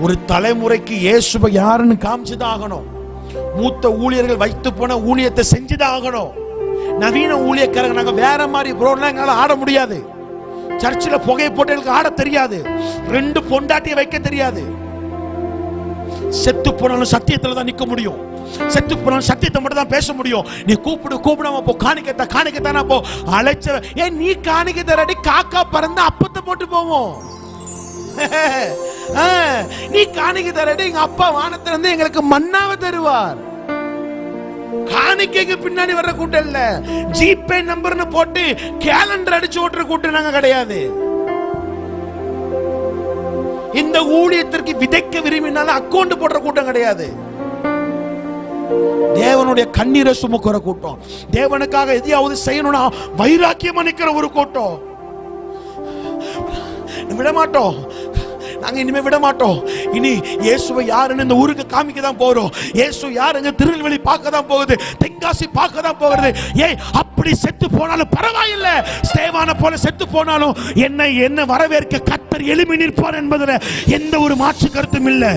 ஒரு தலைமுறைக்கு இயேசுவை யாருன்னு காமிச்சுதான் ஆகணும். மூத்த ஊழியர்கள் வைத்து போன ஊழியத்தை செஞ்சுதான் ஆகணும். நவீன ஊழியக்காரங்க நாங்க வேற மாதிரி ப்ரோலாம் எங்களால ஆட முடியாது. சர்ச்சில் புகை போட்டு ஆட தெரியாது. 2 பொண்டாட்டியை வைக்க தெரியாது. செத்து போனாலும் சத்தியத்துல தான் நிக்க முடியும். செத்து போனாலும் சத்தியத்தை மட்டும் தான் பேச முடியும். நீ கூப்பிடாம போ, காணிக்கத்தானா போ, அழைச்ச ஏன் நீ காணிக்க தரடி, காக்கா பறந்து அப்பத்தை போட்டு போவோம். நீ காணிக்க தரடி, எங்க அப்பா வானத்துல இருந்து எங்களுக்கு மன்னாவை தருவார். காணிக்கைக்கு பின்னாடி வர்ற கூட்டம் இல்ல. ஜிபே நம்பர்னு போட்டு கேலண்டர் அடிச்சு ஓட்டுற கூட்டம் நாங்க கிடையாது. இந்த ஊழியத்திற்கு விதைக்க விரும்பினாலும் அக்கௌண்ட் போடுற கூட்டம் கிடையாது. தேவனுடைய கண்ணீரை சுமக்கிற கூட்டம், தேவனுக்காக எதையாவது செய்யணும்னா வைராக்கியமா நிக்கிற ஒரு கூட்டம். விட மாட்டோம், நாங்க இனிமே விட மாட்டோம். இனி இயேசுவை யாருன்னு இந்த ஊருக்கு காமிக்க தான் போறோம். இயேசு யாருங்க திருநெல்வேலி பார்க்க தான் போகுது, தென்காசி பார்க்க தான் போகிறது. ஏய், அப்படி செத்து போனாலும் பரவாயில்லை, ஸ்தேவானை போல செத்து போனாலும் என்ன வரவேற்க கர்த்தர் எழுப்பி நிற்பார் என்பதில் எந்த ஒரு மாற்று கருத்தும் இல்லை.